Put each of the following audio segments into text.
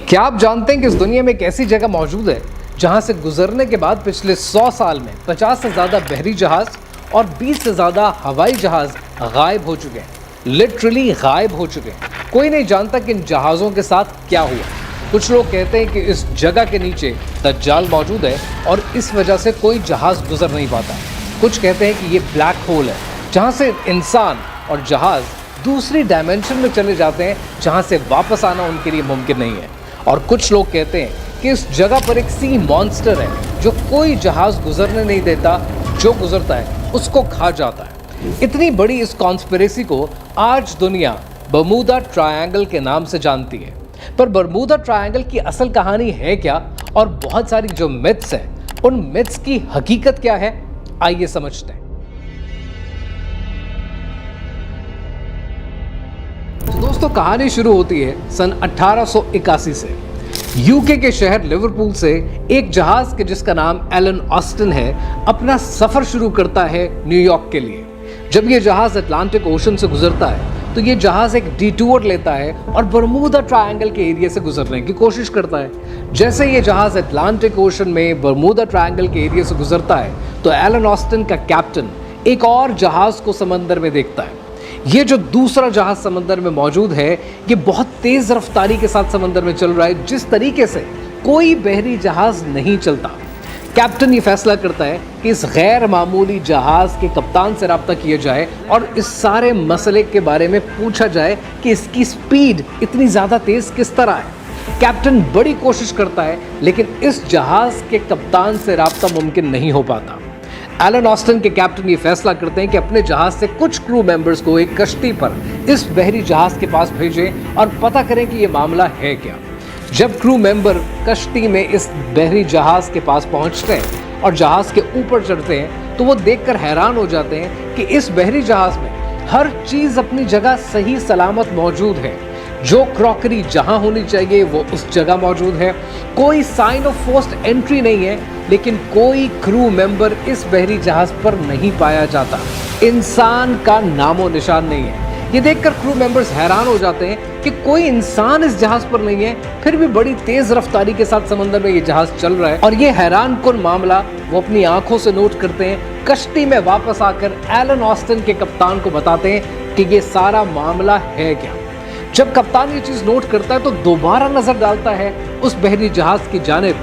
क्या आप जानते हैं कि इस दुनिया में एक ऐसी जगह मौजूद है जहां से गुजरने के बाद पिछले 100 साल में 50 से ज़्यादा बहरी जहाज और 20 से ज़्यादा हवाई जहाज गायब हो चुके हैं। लिटरली गायब हो चुके हैं। कोई नहीं जानता कि इन जहाज़ों के साथ क्या हुआ। कुछ लोग कहते हैं कि इस जगह के नीचे दज्जाल मौजूद है और इस वजह से कोई जहाज़ गुजर नहीं पाता। कुछ कहते हैं कि ये ब्लैक होल है जहाँ से इंसान और जहाज़ दूसरी डायमेंशन में चले जाते हैं जहाँ से वापस आना उनके लिए मुमकिन नहीं है। और कुछ लोग कहते हैं कि इस जगह पर एक सी मॉन्स्टर है जो कोई जहाज गुजरने नहीं देता, जो गुजरता है उसको खा जाता है। इतनी बड़ी इस कॉन्स्पिरेसी को आज दुनिया बर्मुदा ट्रायंगल के नाम से जानती है। पर बर्मुदा ट्रायंगल की असल कहानी है क्या, और बहुत सारी जो मिथ्स हैं उन मिथ्स की हकीकत क्या है, आइए समझते हैं। तो दोस्तों, कहानी शुरू होती है सन 1881 से। यूके के शहर लिवरपूल से एक जहाज के जिसका नाम एलन ऑस्टिन है अपना सफर शुरू करता है न्यूयॉर्क के लिए। जब यह जहाज अटलांटिक ओशन से गुजरता है तो यह जहाज एक डिटूर लेता है और बर्मुदा ट्रायंगल के एरिया से गुजरने की कोशिश करता है। जैसे यह जहाज अटलांटिक ओशन में बर्मुदा ट्रायंगल के एरिया से गुजरता है तो एलन ऑस्टिन का कैप्टन एक और जहाज को समंदर में देखता है। ये जो दूसरा जहाज समंदर में मौजूद है ये बहुत तेज रफ्तारी के साथ समंदर में चल रहा है, जिस तरीके से कोई बहरी जहाज नहीं चलता। कैप्टन ये फैसला करता है कि इस गैर मामूली जहाज के कप्तान से रब्ता किया जाए और इस सारे मसले के बारे में पूछा जाए कि इसकी स्पीड इतनी ज़्यादा तेज किस तरह है। कैप्टन बड़ी कोशिश करता है लेकिन इस जहाज के कप्तान से रब्ता मुमकिन नहीं हो पाता। एलन ऑस्टिन के कैप्टन ये फैसला करते हैं कि अपने जहाज से कुछ क्रू मेंबर्स को एक कश्ती पर इस बहरी जहाज के पास भेजें और पता करें कि ये मामला है क्या। जब क्रू मेंबर कश्ती में इस बहरी जहाज के पास पहुंचते हैं और जहाज के ऊपर चढ़ते हैं तो वो देखकर हैरान हो जाते हैं कि इस बहरी जहाज में हर चीज़ अपनी जगह सही सलामत मौजूद है। जो क्रॉकरी जहां होनी चाहिए वो उस जगह मौजूद है। कोई साइन ऑफ फोर्स्ड एंट्री नहीं है, लेकिन कोई क्रू मेंबर इस बहरी जहाज पर नहीं पाया जाता। इंसान का नामो निशान नहीं है। ये देखकर क्रू मेंबर्स हैरान हो जाते हैं कि कोई इंसान इस जहाज पर नहीं है, फिर भी बड़ी तेज रफ्तारी के साथ समंदर में ये जहाज चल रहा है। और ये हैरान कुन मामला वो अपनी आंखों से नोट करते हैं। कश्ती में वापस आकर एलन ऑस्टिन के कप्तान को बताते हैं कि ये सारा मामला है क्या। जब कप्तान ये चीज नोट करता है तो दोबारा नजर डालता है उस बहरी जहाज की जानिब,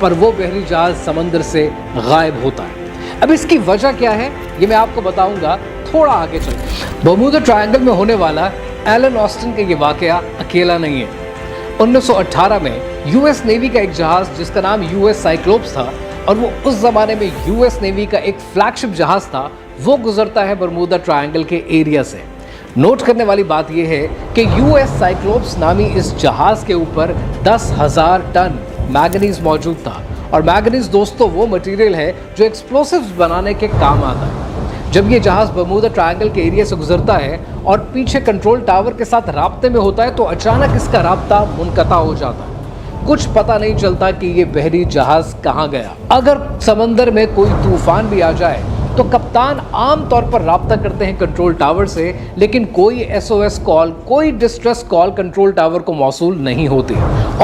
पर वो बहरी जहाज समंदर से गायब होता है। अब इसकी वजह क्या है ये मैं आपको बताऊंगा थोड़ा आगे चलकर। बर्मुदा ट्रायंगल में होने वाला एलन ऑस्टिन का ये वाकया अकेला नहीं है। 1918 में यूएस नेवी का एक जहाज जिसका नाम यूएस साइक्लोप्स था, और वो उस जमाने में यूएस नेवी का एक फ्लैगशिप जहाज था, वो गुजरता है बर्मुदा ट्रायंगल के एरिया से। नोट करने वाली बात यह है कि यूएस साइक्लोप्स नामी इस जहाज के ऊपर 10,000 टन मैंगनीज मौजूद था। और मैंगनीज दोस्तों वो मटेरियल है जो एक्सप्लोसिव्स बनाने के काम आता है। जब ये जहाज बर्मुदा ट्रायंगल के एरिया से गुजरता है और पीछे कंट्रोल टावर के साथ राब्ते में होता है तो अचानक इसका राब्ता मुनक़ता हो जाता है। कुछ पता नहीं चलता कि ये बहरी जहाज कहाँ गया। अगर समंदर में कोई तूफान भी आ जाए तो कप्तान आम तौर पर राब्ता करते हैं कंट्रोल टावर से, लेकिन कोई एसओएस कॉल, कोई डिस्ट्रेस कॉल कंट्रोल टावर को मौसूल नहीं होती।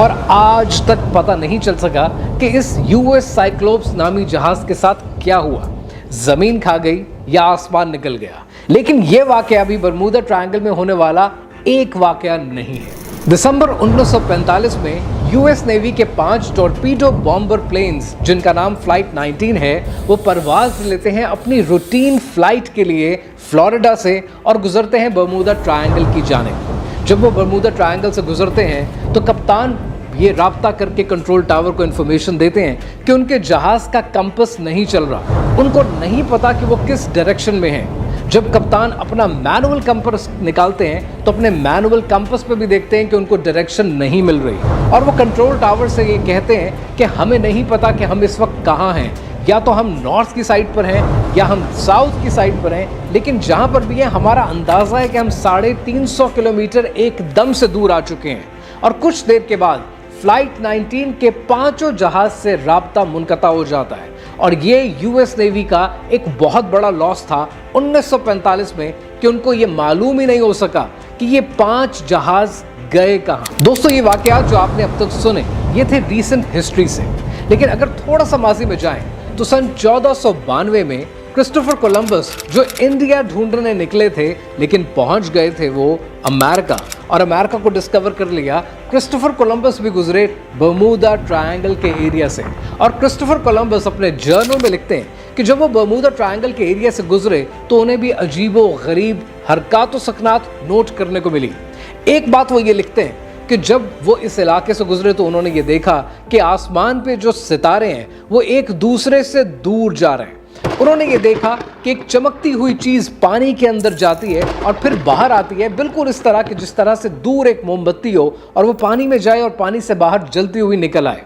और आज तक पता नहीं चल सका कि इस यूएस साइक्लोप्स नामी जहाज के साथ क्या हुआ, जमीन खा गई या आसमान निकल गया। लेकिन यह वाकया अभी बर्मुदा ट्रायंगल में होने वाला एक वाकया नहीं है। दिसंबर 1945 में यूएस नेवी के 5 टॉर्पीडो बॉम्बर प्लेन्स जिनका नाम फ्लाइट 19 है वो परवाज लेते हैं अपनी रूटीन फ्लाइट के लिए फ्लोरिडा से और गुजरते हैं बर्मुदा ट्रायंगल की जानिब। जब वो बर्मुदा ट्रायंगल से गुजरते हैं तो कप्तान ये राब्ता करके कंट्रोल टावर को इन्फॉर्मेशन देते हैं कि उनके जहाज का कंपस नहीं चल रहा। उनको नहीं पता कि वो किस डायरेक्शन में है। जब कप्तान अपना मैनुअल कंपस निकालते हैं तो अपने मैनुअल कंपस पे भी देखते हैं कि उनको डायरेक्शन नहीं मिल रही, और वो कंट्रोल टावर से ये कहते हैं कि हमें नहीं पता कि हम इस वक्त कहाँ हैं, या तो हम नॉर्थ की साइड पर हैं या हम साउथ की साइड पर हैं, लेकिन जहाँ पर भी है हमारा अंदाज़ा है कि हम 350 किलोमीटर एकदम से दूर आ चुके हैं। और कुछ देर के बाद फ्लाइट 19 के 5 जहाज से राब्ता मुनक़ता हो जाता है। और ये यूएस नेवी का एक बहुत बड़ा लॉस था 1945 में कि उनको ये मालूम ही नहीं हो सका कि ये 5 जहाज गए कहां। दोस्तों ये वाकयात जो आपने अब तक सुने ये थे रीसेंट हिस्ट्री से, लेकिन अगर थोड़ा सा माजी में जाएं तो सन 1492 में क्रिस्टोफर कोलंबस जो इंडिया ढूंढने निकले थे लेकिन पहुंच गए थे वो अमेरिका, और अमेरिका को डिस्कवर कर लिया। क्रिस्टोफर कोलंबस भी गुजरे बर्मुदा ट्रायंगल के एरिया से, और क्रिस्टोफर कोलंबस अपने जर्नल में लिखते हैं कि जब वो बर्मुदा ट्रायंगल के एरिया से गुजरे तो उन्हें भी अजीबो गरीब हरकत व सकनात नोट करने को मिली। एक बात वो ये लिखते हैं कि जब वो इस इलाके से गुजरे तो उन्होंने ये देखा कि आसमान पे जो सितारे हैं वो एक दूसरे से दूर जा रहे हैं। उन्होंने ये देखा कि एक चमकती हुई चीज पानी के अंदर जाती है और फिर बाहर आती है, बिल्कुल इस तरह कि जिस तरह से दूर एक मोमबत्ती हो और वो पानी में जाए और पानी से बाहर जलती हुई निकल आए।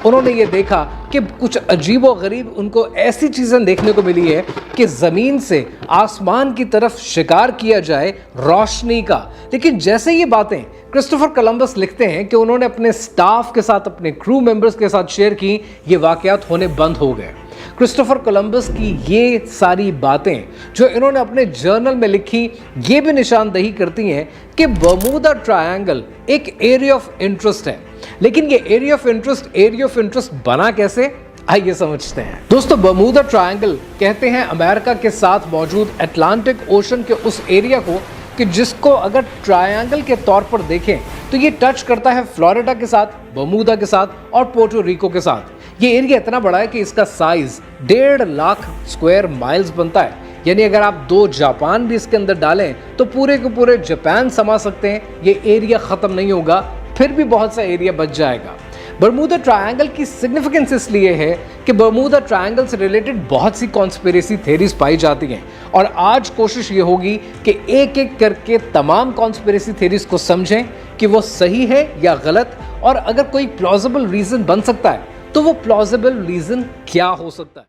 उन्होंने ये देखा कि कुछ अजीबो गरीब उनको ऐसी चीज़ें देखने को मिली है कि ज़मीन से आसमान की तरफ शिकार किया जाए रोशनी का। लेकिन जैसे ये बातें क्रिस्टोफर कोलंबस लिखते हैं कि उन्होंने अपने स्टाफ के साथ, अपने क्रू मेंबर्स के साथ शेयर की, ये वाकयात होने बंद हो गए। क्रिस्टोफर कोलंबस की ये सारी बातें जो इन्होंने अपने जर्नल में लिखी ये भी निशानदेही करती हैं कि बर्मुदा ट्रायंगल एक एरिया ऑफ इंटरेस्ट है। लेकिन ये एरिया ऑफ इंटरेस्ट बना कैसे, आइए समझते हैं। दोस्तों बर्मुदा ट्रायंगल कहते हैं अमेरिका के साथ मौजूद अटलांटिक ओशन के उस एरिया को कि जिसको अगर ट्रायंगल के तौर पर देखें तो ये टच करता है फ्लोरिडा के साथ, बर्मुदा के साथ और पोर्टो रिको के साथ। ये एरिया इतना बड़ा है कि इसका साइज 1.5 लाख स्क्वायर माइल्स बनता है, यानी अगर आप 2 जापान भी इसके अंदर डालें तो पूरे के पूरे जापान समा सकते हैं। ये एरिया ख़त्म नहीं होगा, फिर भी बहुत सा एरिया बच जाएगा। बर्मुदा ट्रायंगल की सिग्निफिकेंस इसलिए है कि बर्मुदा ट्रायंगल से रिलेटेड बहुत सी कॉन्स्पिरेसी थ्योरीज पाई जाती हैं, और आज कोशिश ये होगी कि एक एक करके तमाम कॉन्स्पिरेसी थ्योरीज को समझें कि वो सही है या गलत, और अगर कोई प्लॉजिबल रीज़न बन सकता है तो वो प्लॉजिबल रीज़न क्या हो सकता है।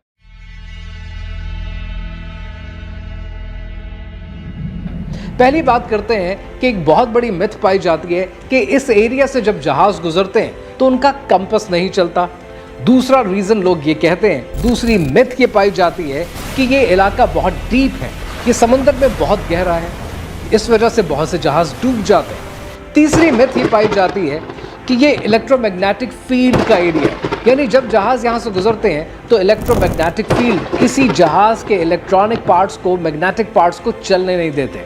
पहली बात करते हैं कि एक बहुत बड़ी मिथ पाई जाती है कि इस एरिया से जब जहाज गुजरते हैं तो उनका कंपास नहीं चलता। दूसरा रीज़न लोग ये कहते हैं, दूसरी मिथ ये पाई जाती है कि ये इलाका बहुत डीप है, ये समंदर में बहुत गहरा है, इस वजह से बहुत से जहाज डूब जाते हैं। तीसरी मिथ ये पाई जाती है कि ये इलेक्ट्रोमैग्नेटिक फील्ड का एरिया है, यानी जब जहाज यहाँ से गुजरते हैं तो इलेक्ट्रोमैग्नेटिक फील्ड किसी जहाज के इलेक्ट्रॉनिक पार्ट्स को, मैग्नेटिक पार्ट्स को चलने नहीं देते।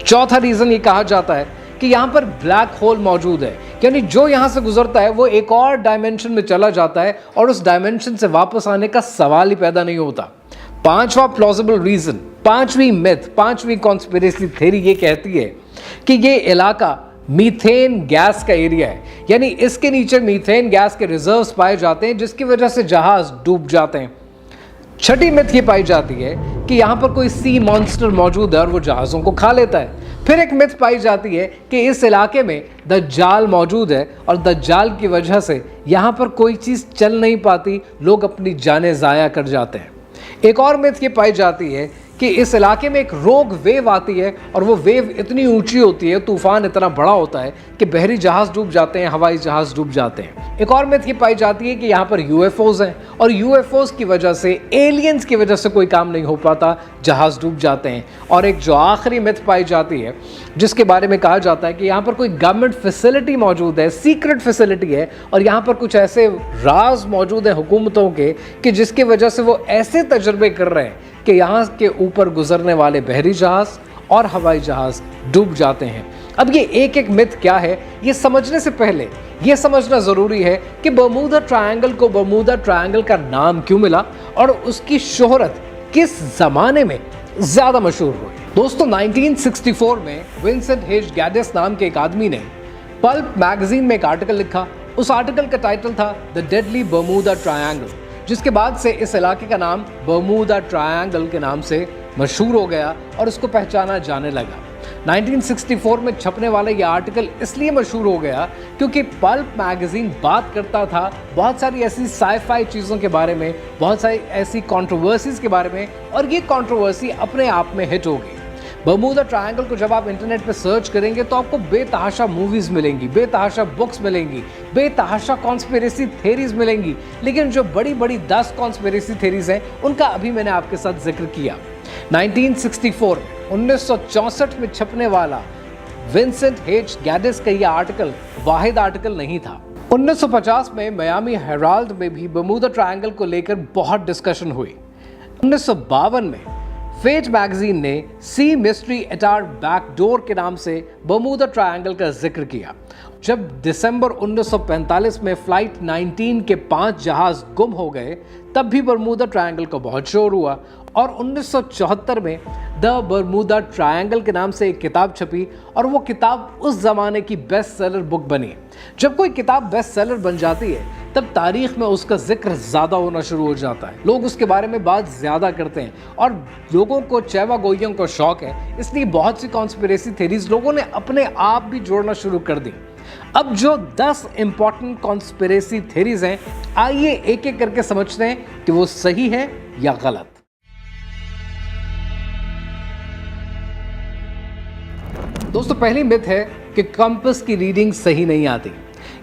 चौथा रीज़न ये कहा जाता है कि यहाँ पर ब्लैक होल मौजूद है, यानी जो यहाँ से गुजरता है वो एक और डायमेंशन में चला जाता है और उस डायमेंशन से वापस आने का सवाल ही पैदा नहीं होता। पांचवा प्लॉजिबल रीज़न, पांचवी मिथ, पांचवी कॉन्स्पिरेसी थ्योरी ये कहती है कि ये इलाका मीथेन गैस का एरिया है, यानी इसके नीचे मीथेन गैस के रिजर्व्स पाए जाते हैं जिसकी वजह से जहाज डूब जाते हैं। छठी मिथ ये पाई जाती है कि यहाँ पर कोई सी मॉन्स्टर मौजूद है और वो जहाज़ों को खा लेता है। फिर एक मिथ पाई जाती है कि इस इलाके में दज्जाल मौजूद है और दज्जाल की वजह से यहाँ पर कोई चीज़ चल नहीं पाती, लोग अपनी जानें ज़ाया कर जाते हैं। एक और मिथ ये पाई जाती है कि इस इलाके में एक रोग वेव आती है और वो वेव इतनी ऊंची होती है, तूफान इतना बड़ा होता है कि बहरी जहाज डूब जाते हैं, हवाई जहाज डूब जाते हैं। एक और मिथ ये पाई जाती है कि यहाँ पर यूएफओज हैं और यूएफओज की वजह से, एलियंस की वजह से कोई काम नहीं हो पाता, जहाज डूब जाते हैं। और एक जो आखिरी मिथ पाई जाती है जिसके बारे में कहा जाता है कि यहाँ पर कोई गवर्नमेंट फैसिलिटी मौजूद है, सीक्रेट फैसिलिटी है, और यहाँ पर कुछ ऐसे राज मौजूद हैं हुकूमतों के कि जिसकी वजह से वो ऐसे तजर्बे कर रहे हैं कि यहाँ के ऊपर गुजरने वाले बहरी जहाज और हवाई जहाज डूब जाते हैं। अब ये एक एक मिथ क्या है ये समझने से पहले ये समझना ज़रूरी है कि बर्मुदा ट्रायंगल को बर्मुदा ट्रायंगल का नाम क्यों मिला और उसकी शोहरत किस ज़माने में ज़्यादा मशहूर हुई। दोस्तों 1964 में विंसेंट हेज गैडिस नाम के एक आदमी ने पल्प मैगजीन में एक आर्टिकल लिखा। उस आर्टिकल का टाइटल था द डेडली बर्मुदा ट्रायंगल, जिसके बाद से इस इलाके का नाम बर्मुदा ट्रायंगल के नाम से मशहूर हो गया और इसको पहचाना जाने लगा। 1964 में छपने वाला ये आर्टिकल इसलिए मशहूर हो गया क्योंकि पल्प मैगजीन बात करता था बहुत सारी ऐसी साई-फाई चीज़ों के बारे में, बहुत सारी ऐसी कंट्रोवर्सीज़ के बारे में, और ये कंट्रोवर्सी अपने आप में हिट हो गई। बर्मुदा ट्रायंगल को जब आप इंटरनेट पे सर्च करेंगे तो आपको बेतहाशा मूवीज़ मिलेंगी, बेतहाशा बुक्स मिलेंगी, बेतहाशा कॉन्स्पिरेसी थ्योरीज मिलेंगी, लेकिन जो बड़ी बड़ी 10 कॉन्स्पिरेसी थ्योरीज हैं उनका अभी मैंने आपके साथ जिक्र किया। 1964 1964 में छपने वाला विंसेंट एच गैडिस का यह आर्टिकल वाहिद आर्टिकल नहीं था। 1950 में मियामी हेराल्ड में भी बर्मुदा ट्रायंगल को लेकर बहुत डिस्कशन हुई। 1952 में फेट मैगजीन ने सी मिस्ट्री एट आवर बैकडोर के नाम से बर्मुदा ट्रायंगल का जिक्र किया। जब दिसंबर 1945 में फ्लाइट 19 के 5 जहाज गुम हो गए, तब भी बर्मुदा ट्रायंगल का बहुत शोर हुआ और 1974 में द बर्मुदा ट्रायंगल के नाम से एक किताब छपी और वो किताब उस जमाने की बेस्ट सेलर बुक बनी। जब कोई किताब बेस्ट सेलर बन जाती है तब तारीख में उसका जिक्र ज़्यादा होना शुरू हो जाता है, लोग उसके बारे में बात ज़्यादा करते हैं और लोगों को चैवा गोइयों को शौक है, इसलिए बहुत सी कॉन्स्पिरेसी थ्योरीज लोगों ने अपने आप भी जोड़ना शुरू कर दी। अब जो 10 इंपॉर्टेंट कॉन्स्पिरेसी थ्योरीज हैं, आइए एक एक करके समझते हैं कि वो सही है या गलत। दोस्तों, पहली मिथ है कि कंपास की रीडिंग सही नहीं आती।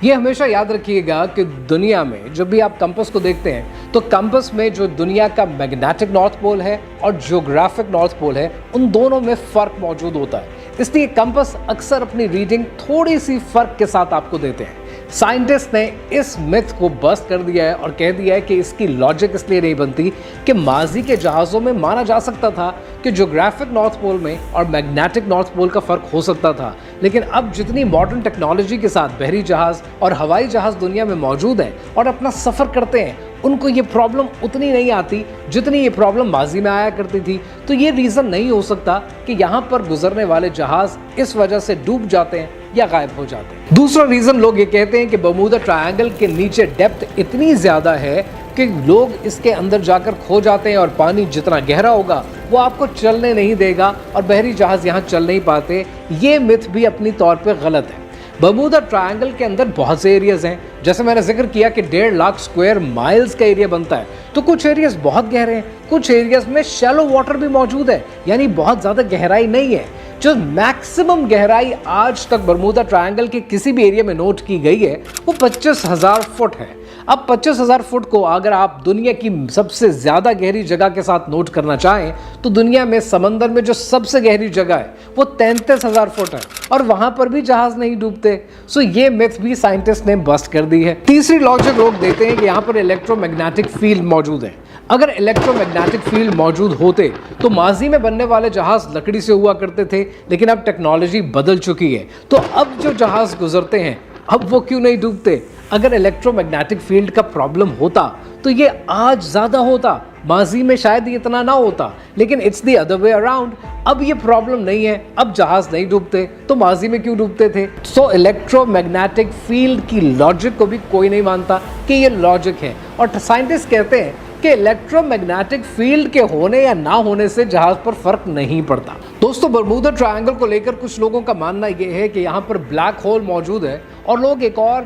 ये हमेशा याद रखिएगा कि दुनिया में जब भी आप कंपास को देखते हैं तो कंपास में जो दुनिया का मैग्नेटिक नॉर्थ पोल है और ज्योग्राफिक नॉर्थ पोल है, उन दोनों में फ़र्क मौजूद होता है। इसलिए कंपास अक्सर अपनी रीडिंग थोड़ी सी फ़र्क के साथ आपको देते हैं। साइंटिस्ट ने इस मिथ को बस्ट कर दिया है और कह दिया है कि इसकी लॉजिक इसलिए नहीं बनती कि माजी के जहाज़ों में माना जा सकता था कि ज्योग्राफिक नॉर्थ पोल में और मैग्नेटिक नॉर्थ पोल का फ़र्क हो सकता था, लेकिन अब जितनी मॉडर्न टेक्नोलॉजी के साथ बहरी जहाज़ और हवाई जहाज़ दुनिया में मौजूद हैं और अपना सफ़र करते हैं, उनको ये प्रॉब्लम उतनी नहीं आती जितनी ये प्रॉब्लम माजी में आया करती थी। तो ये रीज़न नहीं हो सकता कि यहाँ पर गुजरने वाले जहाज़ इस वजह से डूब जाते हैं या गायब हो जाते हैं। दूसरा रीज़न लोग ये कहते हैं कि बर्मुदा ट्रायंगल के नीचे डेप्थ इतनी ज़्यादा है कि लोग इसके अंदर जाकर खो जाते हैं और पानी जितना गहरा होगा वो आपको चलने नहीं देगा और बहरी जहाज़ यहाँ चल नहीं पाते। ये मिथ भी अपनी तौर पर गलत है। बर्मुदा ट्रायंगल के अंदर बहुत से एरियाज़ हैं, जैसे मैंने जिक्र किया कि 1.5 लाख स्क्वायर माइल्स का एरिया बनता है, तो कुछ एरियाज़ बहुत गहरे हैं, कुछ एरियाज़ में शैलो वाटर भी मौजूद है, यानी बहुत ज़्यादा गहराई नहीं है। जो मैक्सिमम गहराई आज तक बर्मुदा ट्रायंगल के किसी भी एरिया में नोट की गई है वो 25,000 फुट है। अब 25,000 फुट को अगर आप दुनिया की सबसे ज़्यादा गहरी जगह के साथ नोट करना चाहें तो दुनिया में समंदर में जो सबसे गहरी जगह है वो 33,000 फुट है और वहाँ पर भी जहाज़ नहीं डूबते। सो ये मिथ भी साइंटिस्ट ने बस्ट कर दी है। तीसरी लॉजिक लोग देते हैं कि यहाँ पर इलेक्ट्रोमैग्नेटिक फील्ड मौजूद है। अगर इलेक्ट्रोमैग्नेटिक फील्ड मौजूद होते तो माजी में बनने वाले जहाज़ लकड़ी से हुआ करते थे, लेकिन अब टेक्नोलॉजी बदल चुकी है, तो अब जो जहाज़ गुजरते हैं अब वो क्यों नहीं डूबते? अगर इलेक्ट्रोमैग्नेटिक फील्ड का प्रॉब्लम होता तो ये आज ज़्यादा होता, माजी में शायद ये इतना ना होता, लेकिन it's the other way around. अब ये प्रॉब्लम नहीं है, अब जहाज़ नहीं डूबते, तो माजी में क्यों डूबते थे? सो इलेक्ट्रोमैग्नेटिक फील्ड की लॉजिक को भी कोई नहीं मानता कि ये लॉजिक है और साइंटिस्ट कहते हैं कि इलेक्ट्रोमैग्नेटिक फील्ड के होने या ना होने से जहाज पर फर्क नहीं पड़ता। दोस्तों, बर्मुदा ट्रायंगल को लेकर कुछ लोगों का मानना यह है कि यहाँ पर ब्लैक होल मौजूद है और लोग एक और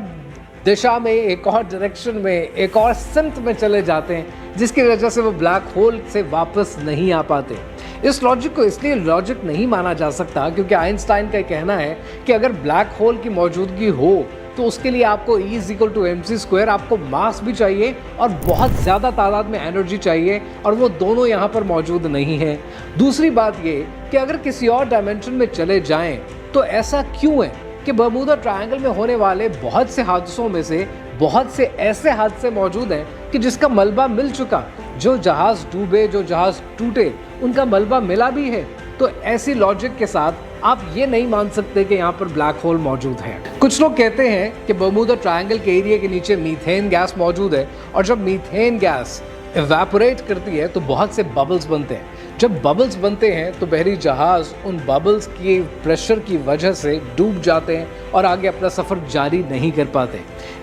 दिशा में, एक और डायरेक्शन में, एक और सिमत में चले जाते हैं, जिसकी वजह से वो ब्लैक होल से वापस नहीं आ पाते। इस लॉजिक को इसलिए लॉजिक नहीं माना जा सकता क्योंकि आइंस्टाइन का कहना है कि अगर ब्लैक होल की मौजूदगी हो तो उसके लिए आपको E=mc², आपको मास भी चाहिए और बहुत ज़्यादा तादाद में एनर्जी चाहिए और वो दोनों यहाँ पर मौजूद नहीं है। दूसरी बात ये कि अगर किसी और डायमेंशन में चले जाएं तो ऐसा क्यों है कि बर्मुदा ट्रायंगल में होने वाले बहुत से हादसों में से बहुत से ऐसे हादसे मौजूद हैं कि जिसका मलबा मिल चुका, जो जहाज़ डूबे, जो जहाज़ टूटे, उनका मलबा मिला भी है। तो ऐसी लॉजिक के साथ आप ये नहीं मान सकते कि यहाँ पर ब्लैक होल मौजूद है। कुछ लोग कहते हैं कि बर्मुदा ट्रायंगल के एरिया के नीचे मीथेन गैस मौजूद है और जब मीथेन गैस इवेपोरेट करती है तो बहुत से बबल्स बनते हैं। जब बबल्स बनते हैं तो बहरी जहाज़ उन बबल्स की प्रेशर की वजह से डूब जाते हैं और आगे अपना सफ़र जारी नहीं कर पाते।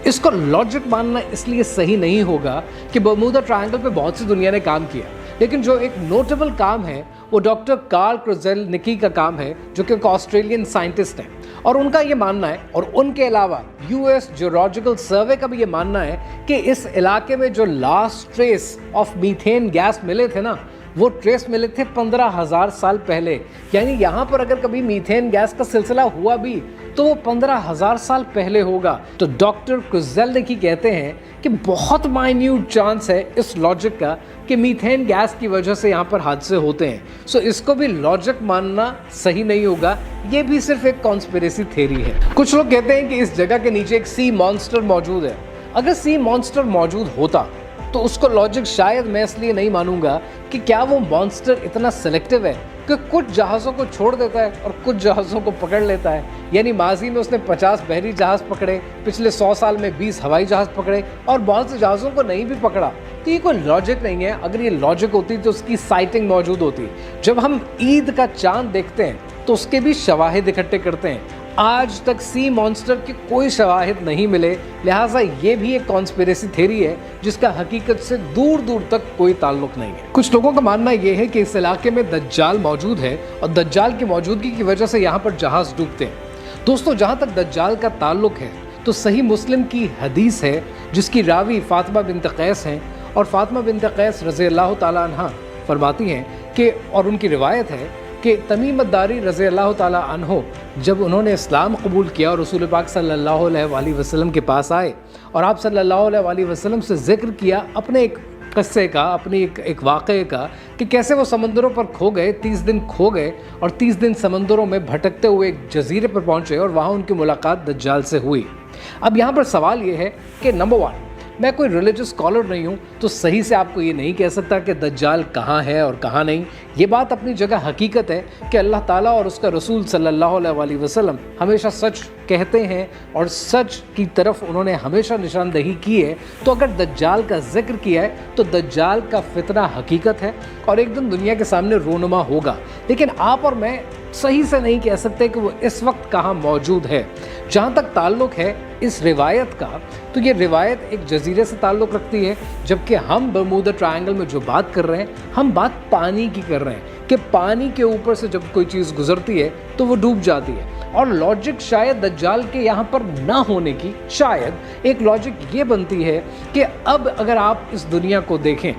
इसको लॉजिक मानना इसलिए सही नहीं होगा कि बर्मुदा ट्रायंगल पे बहुत सी दुनिया ने काम किया, लेकिन जो एक नोटेबल काम है वो डॉक्टर कार्ल क्रोजेलनिकी का काम है, जो कि एक ऑस्ट्रेलियन साइंटिस्ट हैं और उनका ये मानना है और उनके अलावा यूएस जियोलॉजिकल सर्वे का भी ये मानना है कि इस इलाके में जो last trace of methane gas मिले थे ना, वो ट्रेस मिले थे 15,000 साल पहले। यानी यहाँ पर अगर कभी मीथेन गैस का सिलसिला हुआ भी तो वो 15,000 साल पहले होगा। तो डॉक्टर क्रुजेल्निकी कहते हैं कि बहुत माइन्यूट चांस है इस लॉजिक का कि मीथेन गैस की वजह से यहाँ पर हादसे होते हैं। सो इसको भी लॉजिक मानना सही नहीं होगा, ये भी सिर्फ एक कॉन्स्पिरेसी थ्योरी है। कुछ लोग कहते हैं कि इस जगह के नीचे एक सी मॉन्स्टर मौजूद है। अगर सी मॉन्स्टर मौजूद होता तो उसको लॉजिक शायद मैं इसलिए नहीं मानूंगा कि क्या वो मॉन्स्टर इतना सेलेक्टिव है कि कुछ जहाज़ों को छोड़ देता है और कुछ जहाज़ों को पकड़ लेता है। यानी माजी में उसने 50 बहरी जहाज़ पकड़े, पिछले 100 साल में 20 हवाई जहाज़ पकड़े और बहुत से जहाज़ों को नहीं भी पकड़ा। तो ये कोई लॉजिक नहीं है। अगर ये लॉजिक होती तो उसकी साइटिंग मौजूद होती। जब हम ईद का चांद देखते हैं तो उसके भी शवाहिद इकट्ठे करते हैं। आज तक सी मॉन्स्टर के कोई शवाहिद नहीं मिले, लिहाजा ये भी एक कॉन्स्पिरेसी थ्योरी है जिसका हकीकत से दूर दूर तक कोई ताल्लुक नहीं है। कुछ लोगों का मानना यह है कि इस इलाके में दज्जाल मौजूद है और दज्जाल की मौजूदगी की वजह से यहाँ पर जहाज डूबते हैं। दोस्तों, जहाँ तक दज्जाल का ताल्लुक है तो सही मुस्लिम की हदीस है जिसकी रावी फातिमा बिन्त कैस हैं और फातिमा बिन्त कैस रज़ी अल्लाह ताला अन्हा फरमाती हैं कि, और उनकी रिवायत है कि तमीम अद्दारी रज़ी अल्लाह ताला अन्हो जब उन्होंने इस्लाम कबूल किया और रसूल पाक सल्लल्लाहु अलैहि वसल्लम के पास आए और आप सल्लल्लाहु अलैहि वसल्लम से ज़िक्र किया अपने एक क़स्से का, अपनी एक वाक़े का कि कैसे वो समंदरों पर खो गए, 30 दिन खो गए और 30 दिन समंदरों में भटकते हुए एक जजीरे पर पहुँचे और वहाँ उनकी मुलाकात दज्जाल से हुई। अब यहाँ पर सवाल ये है कि नंबर 1, मैं कोई रिलीजियस स्कॉलर नहीं हूँ तो सही से आपको ये नहीं कह सकता कि दज्जाल कहाँ है और कहाँ नहीं। ये बात अपनी जगह हकीकत है कि अल्लाह ताला और उसका रसूल सल्लल्लाहु अलैहि वसल्लम हमेशा सच कहते हैं और सच की तरफ उन्होंने हमेशा निशानदेही की है। तो अगर दज्जाल का जिक्र किया है तो दज्जाल का फितना हकीकत है और एक दिन दुनिया के सामने रोनुमा होगा। लेकिन आप और मैं सही से नहीं कह सकते कि वो इस वक्त कहाँ मौजूद है। जहाँ तक ताल्लुक़ है इस रिवायत का, तो ये रिवायत एक जजीरे से ताल्लुक़ रखती है, जबकि हम बरमूदा ट्रायंगल में जो बात कर रहे हैं हम बात पानी की कर रहे हैं कि पानी के ऊपर से जब कोई चीज़ गुजरती है तो वो डूब जाती है। और लॉजिक शायद दज्जाल के यहाँ पर ना होने की शायद एक लॉजिक ये बनती है कि अब अगर आप इस दुनिया को देखें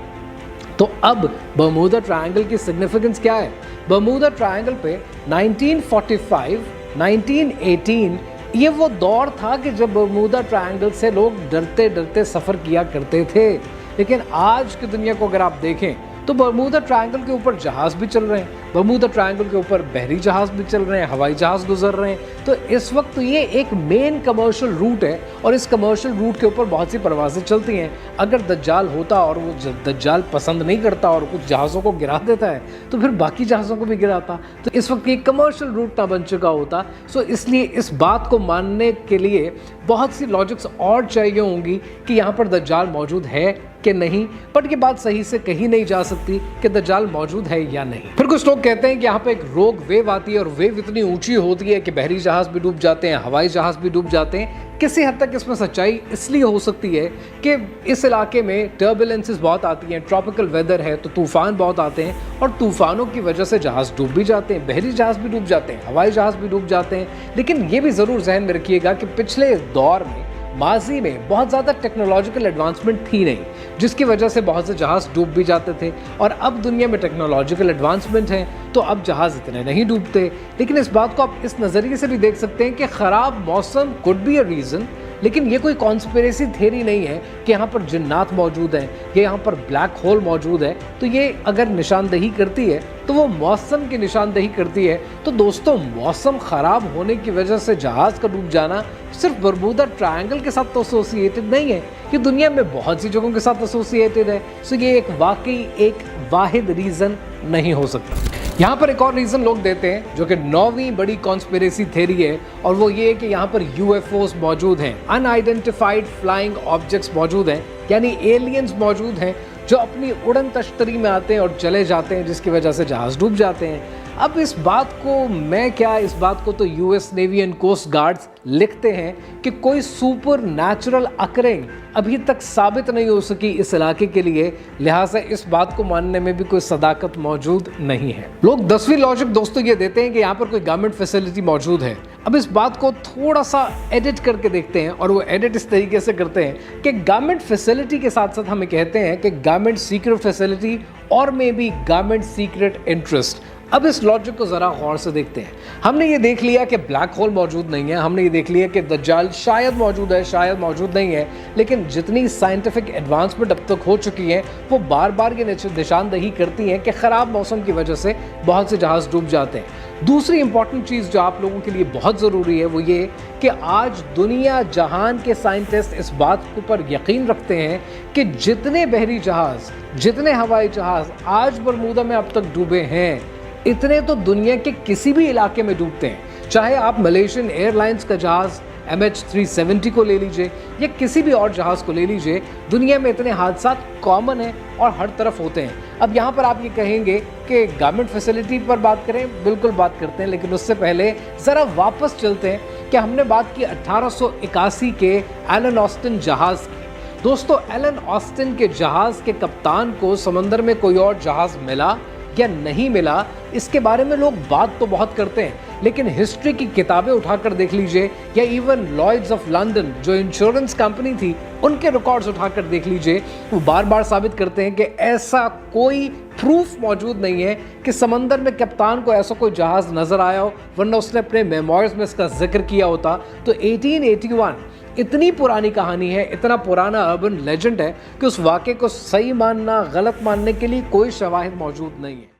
तो अब बरमूदा ट्रायंगल की सिग्निफिकेंस क्या है। बरमूदा ट्रायंगल पे 1945, 1918 ये वो दौर था कि जब बरमूदा ट्रायंगल से लोग डरते डरते सफ़र किया करते थे। लेकिन आज की दुनिया को अगर आप देखें तो बरमूदा ट्रायंगल के ऊपर जहाज़ भी चल रहे हैं, बरमूदा ट्रायंगल के ऊपर बहरी जहाज़ भी चल रहे हैं, हवाई जहाज़ गुजर रहे हैं। तो इस वक्त ये एक मेन कमर्शियल रूट है और इस कमर्शियल रूट के ऊपर बहुत सी परवाज़ें चलती हैं। अगर दज्जाल होता और वो दज्जाल पसंद नहीं करता और कुछ जहाज़ों को गिरा देता है तो फिर बाकी जहाज़ों को भी गिराता, तो इस वक्त ये कमर्शियल रूट ना बन चुका होता। सो इसलिए इस बात को मानने के लिए बहुत सी लॉजिक्स और चाहिए होंगी कि यहाँ पर दज्जाल मौजूद है कि नहीं, बट ये बात सही से कही नहीं जा सकती कि दज्जाल मौजूद है या नहीं। फिर कुछ लोग कहते हैं कि यहाँ पे एक रोग वेव आती है और वेव इतनी ऊंची होती है कि बहरी जहाज भी डूब जाते हैं, हवाई जहाज भी डूब जाते हैं। किसी हद तक इसमें सच्चाई इसलिए हो सकती है कि इस इलाके में टर्बुलेंसेस बहुत आती हैं, ट्रॉपिकल वेदर है तो तूफ़ान बहुत आते हैं और तूफ़ानों की वजह से जहाज़ डूब भी जाते हैं, बहरी जहाज़ भी डूब जाते हैं, हवाई जहाज़ भी डूब जाते हैं। लेकिन ये भी ज़रूर जहन में रखिएगा कि पिछले दौर में माजी में बहुत ज़्यादा टेक्नोलॉजिकल एडवांसमेंट थी नहीं, जिसकी वजह से बहुत से जहाज़ डूब भी जाते थे। और अब दुनिया में टेक्नोलॉजिकल एडवांसमेंट है तो अब जहाज़ इतने नहीं डूबते। लेकिन इस बात को आप इस नज़रिए से भी देख सकते हैं कि ख़राब मौसम कुड बी अ रीज़न, लेकिन ये कोई कॉन्स्पिरेसी थ्योरी नहीं है कि यहाँ पर जिन्नात मौजूद हैं या यहाँ पर ब्लैक होल मौजूद है। तो ये अगर निशानदेही करती है तो वो मौसम की निशानदेही करती है। तो दोस्तों, मौसम ख़राब होने की वजह से जहाज़ का डूब जाना सिर्फ बरमूदा ट्रायंगल के साथ तो एसोसिएटेड नहीं है, ये दुनिया में बहुत सी जगहों के साथ एसोसिएटेड है। सो ये एक वाकई एक वाहिद रीज़न नहीं हो सकता। यहाँ पर एक और रीज़न लोग देते हैं जो कि 9वीं बड़ी कॉन्स्पिरेसी थ्योरी है, और वो ये है कि यहाँ पर यूएफओस मौजूद हैं, अनआइडेंटिफाइड फ्लाइंग ऑब्जेक्ट्स मौजूद हैं, यानी एलियंस मौजूद हैं जो अपनी उड़न तश्तरी में आते हैं और चले जाते हैं, जिसकी वजह से जहाज़ डूब जाते हैं। अब इस बात को तो US navy and coast guards लिखते हैं कि कोई सुपर नेचुरल अकरिंग अभी तक साबित नहीं हो सकी इस इलाके के लिए, लिहाजा इस बात को मानने में भी कोई सदाकत मौजूद नहीं है। लोग 10वीं लॉजिक दोस्तों ये देते हैं कि यहाँ पर कोई गवर्नमेंट फैसिलिटी मौजूद है। अब इस बात को थोड़ा सा एडिट करके देखते हैं, और वो एडिट इस तरीके से करते हैं कि गवर्नमेंट फैसिलिटी के साथ साथ हमें कहते हैं कि गवर्नमेंट सीक्रेट फैसिलिटी और may be government secret interest. अब इस लॉजिक को ज़रा गौर से देखते हैं। हमने ये देख लिया कि ब्लैक होल मौजूद नहीं है, हमने ये देख लिया कि दज्जाल शायद मौजूद है, शायद मौजूद नहीं है, लेकिन जितनी साइंटिफिक एडवांसमेंट अब तक हो चुकी है वो बार बार ये निशानदही करती हैं कि ख़राब मौसम की वजह से बहुत से जहाज़ डूब जाते हैं। दूसरी इंपॉर्टेंट चीज़ जो आप लोगों के लिए बहुत ज़रूरी है वो ये कि आज दुनिया जहान के साइंटिस्ट इस बात के ऊपर यकीन रखते हैं कि जितने बहरी जहाज़, जितने हवाई जहाज़ आज बरमूदा में अब तक डूबे हैं, इतने तो दुनिया के किसी भी इलाके में डूबते हैं। चाहे आप मलेशियन एयरलाइंस का जहाज़ MH370 को ले लीजिए या किसी भी और जहाज़ को ले लीजिए, दुनिया में इतने हादसा कॉमन है और हर तरफ होते हैं। अब यहाँ पर आप ये कहेंगे कि गवर्नमेंट फैसिलिटी पर बात करें, बिल्कुल बात करते हैं, लेकिन उससे पहले ज़रा वापस चलते हैं कि हमने बात की 1881 के एलन ऑस्टिन जहाज़ की। दोस्तों, एलन ऑस्टिन के जहाज़ के कप्तान को समंदर में कोई और जहाज़ मिला या नहीं मिला, इसके बारे में लोग बात तो बहुत करते हैं, लेकिन हिस्ट्री की किताबें उठाकर देख लीजिए या इवन लॉयड्स ऑफ लंदन जो इंश्योरेंस कंपनी थी उनके रिकॉर्ड्स उठाकर देख लीजिए, वो बार बार साबित करते हैं कि ऐसा कोई प्रूफ मौजूद नहीं है कि समंदर में कप्तान को ऐसा कोई जहाज़ नज़र आया हो, वरना उसने अपने मेमोइर्स में इसका जिक्र किया होता। तो 1881 इतनी पुरानी कहानी है, इतना पुराना अर्बन लेजेंड है कि उस वाक़े को सही मानना, गलत मानने के लिए कोई शवाहिद मौजूद नहीं है।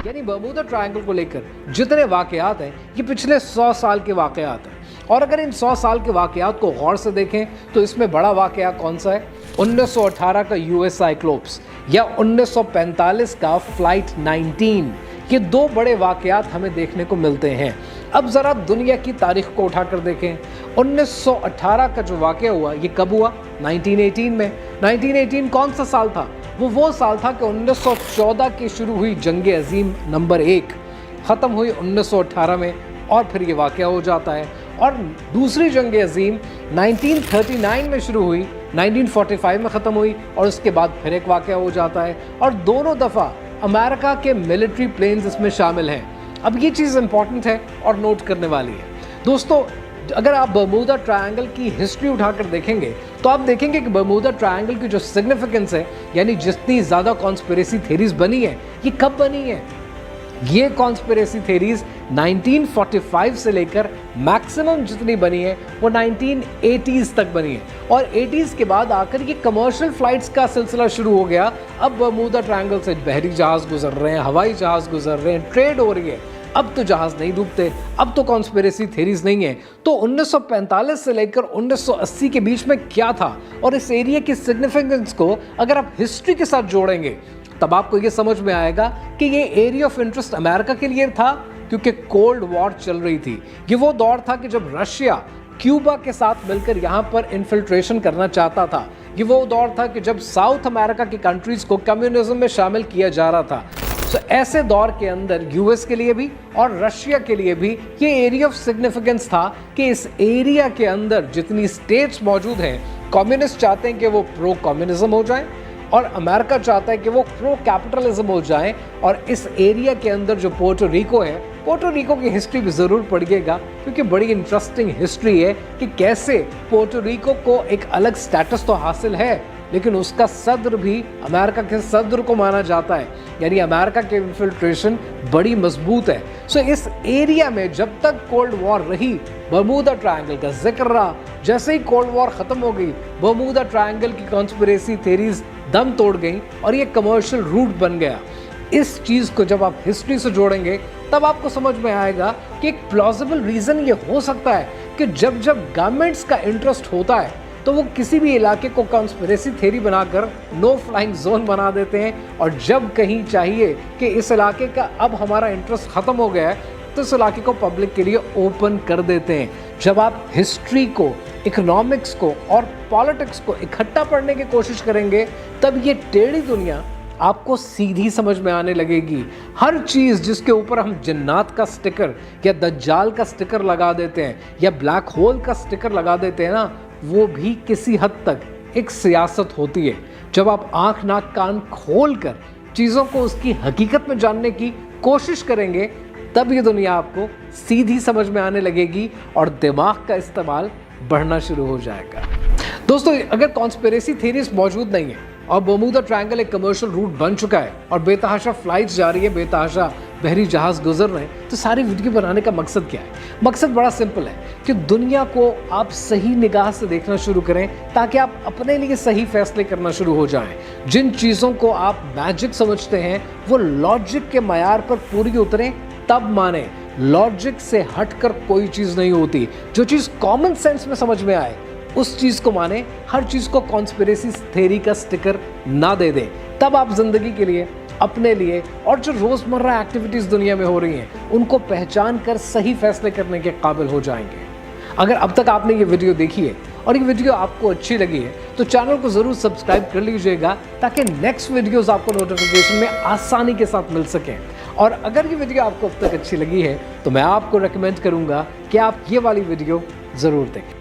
यानी बर्मुदा ट्रायंगल को लेकर जितने वाक़यात हैं ये पिछले 100 साल के वाक़यात हैं, और अगर इन 100 साल के वाक़यात को गौर से देखें तो इसमें बड़ा वाक़या कौन सा है? 1918 का US साइक्लोप्स या 1945 का फ्लाइट 19। ये दो बड़े वाक़यात हमें देखने को मिलते हैं। अब ज़रा दुनिया की तारीख को उठाकर देखें। 1918 का जो वाक़या हुआ ये कब हुआ? 1918 में। 1918 कौन सा साल था? वो साल था कि 1914 की शुरू हुई जंग अज़ीम नंबर 1 ख़त्म हुई 1918 में, और फिर ये वाक़या हो जाता है। और दूसरी जंग अज़ीम 1939 में शुरू हुई, 1945 में ख़त्म हुई, और उसके बाद फिर एक वाक़या हो जाता है, और दोनों दफ़ा अमेरिका के मिलिट्री प्लेन्स इसमें शामिल हैं। अब ये चीज़ इंपॉर्टेंट है और नोट करने वाली है। दोस्तों, अगर आप बर्मुदा ट्रायंगल की हिस्ट्री उठाकर देखेंगे तो आप देखेंगे कि बर्मुदा ट्रायंगल की जो सिग्निफिकेंस है, यानी जितनी ज़्यादा कॉन्स्पिरेसी थेरीज बनी है, ये कब बनी है? ये कॉन्स्पिरेसी थेरीज 1945 से लेकर मैक्सिमम जितनी बनी है वो 1980s तक बनी है, और 80s के बाद आकर ये कमर्शियल फ्लाइट्स का सिलसिला शुरू हो गया। अब बर्मुदा ट्रायंगल से बहरी जहाज़ गुजर रहे हैं, हवाई जहाज़ गुजर रहे हैं, ट्रेड हो रही है। अब तो जहाज़ नहीं डूबते, अब तो कॉन्स्पिरेसी थेरीज नहीं है। तो 1945 से लेकर 1980 के बीच में क्या था, और इस एरिया की सिग्निफिकेंस को अगर आप हिस्ट्री के साथ जोड़ेंगे तब आपको ये समझ में आएगा कि ये एरिया ऑफ इंटरेस्ट अमेरिका के लिए था, क्योंकि कोल्ड वॉर चल रही थी। ये वो दौर था कि जब रशिया क्यूबा के साथ मिलकर यहाँ पर इन्फिल्ट्रेशन करना चाहता था। ये वो दौर था कि जब साउथ अमेरिका की कंट्रीज़ को कम्युनिज्म में शामिल किया जा रहा था। तो ऐसे दौर के अंदर यूएस के लिए भी और रशिया के लिए भी ये एरिया ऑफ सिग्निफिकेंस था कि इस एरिया के अंदर जितनी स्टेट्स मौजूद हैं, कम्युनिस्ट चाहते हैं कि वो प्रो कम्युनिज्म हो जाए, और अमेरिका चाहता है कि वो प्रो कैपिटलिज्म हो जाए। और इस एरिया के अंदर जो पोर्टो रिको है, पोर्टो रिको की हिस्ट्री भी ज़रूर पढ़िएगा, क्योंकि बड़ी इंटरेस्टिंग हिस्ट्री है कि कैसे पोर्टो रिको को एक अलग स्टेटस तो हासिल है, लेकिन उसका सदर भी अमेरिका के सदर को माना जाता है, यानी अमेरिका के इन्फिल्ट्रेशन बड़ी मजबूत है। सो इस एरिया में जब तक कोल्ड वॉर रही, बर्मुदा ट्रायंगल का जिक्र रहा। जैसे ही कोल्ड वॉर ख़त्म हो गई, बर्मुदा ट्रायंगल की कॉन्स्पिरेसी थेरीज दम तोड़ गई और ये कमर्शियल रूट बन गया। इस चीज़ को जब आप हिस्ट्री से जोड़ेंगे तब आपको समझ में आएगा कि एक प्लॉजिबल रीज़न ये हो सकता है कि जब जब गवर्नमेंट्स का इंटरेस्ट होता है तो वो किसी भी इलाके को कॉन्स्पिरेसी थेरी बनाकर नो फ्लाइंग जोन बना देते हैं, और जब कहीं चाहिए कि इस इलाके का अब हमारा इंटरेस्ट ख़त्म हो गया है तो इस इलाके को पब्लिक के लिए ओपन कर देते हैं। जब आप हिस्ट्री को इकोनॉमिक्स को और पॉलिटिक्स को इकट्ठा पढ़ने की कोशिश करेंगे, तब ये टेढ़ी दुनिया आपको सीधी समझ में आने लगेगी। हर चीज़ जिसके ऊपर हम जिन्नात का स्टिकर या दज्जाल का स्टिकर लगा देते हैं या ब्लैक होल का स्टिकर लगा देते हैं ना, वो भी किसी हद तक एक सियासत होती है। जब आप आंख नाक कान खोल कर चीज़ों को उसकी हकीकत में जानने की कोशिश करेंगे, तब ये दुनिया आपको सीधी समझ में आने लगेगी और दिमाग का इस्तेमाल बढ़ना शुरू हो जाएगा। दोस्तों, अगर कॉन्स्पिरेसी थीरीज मौजूद नहीं है और बर्मुदा ट्रायंगल एक कमर्शियल रूट बन चुका है और बेतहाशा फ्लाइट्स जा रही है, बेतहाशा बहरी जहाज गुजर रहे हैं, तो सारी वीडियो बनाने का मकसद क्या है? मकसद बड़ा सिंपल है कि दुनिया को आप सही निगाह से देखना शुरू करें ताकि आप अपने लिए सही फैसले करना शुरू हो जाएं। जिन चीज़ों को आप मैजिक समझते हैं वो लॉजिक के मयार पर पूरी उतरें, तब माने। लॉजिक से हटकर कोई चीज़ नहीं होती। जो चीज़ कॉमन सेंस में समझ में आए उस चीज़ को माने, हर चीज़ को कॉन्स्पिरेसी थ्योरी का स्टिकर ना दे दें। तब आप जिंदगी के लिए, अपने लिए और जो रोज़मर्रा एक्टिविटीज़ दुनिया में हो रही हैं उनको पहचान कर सही फैसले करने के काबिल हो जाएंगे। अगर अब तक आपने ये वीडियो देखी है और ये वीडियो आपको अच्छी लगी है तो चैनल को ज़रूर सब्सक्राइब कर लीजिएगा ताकि नेक्स्ट वीडियोस आपको नोटिफिकेशन में आसानी के साथ मिल सकें। और अगर ये वीडियो आपको अब तक अच्छी लगी है तो मैं आपको रेकमेंड करूँगा कि आप ये वाली वीडियो ज़रूर देखें।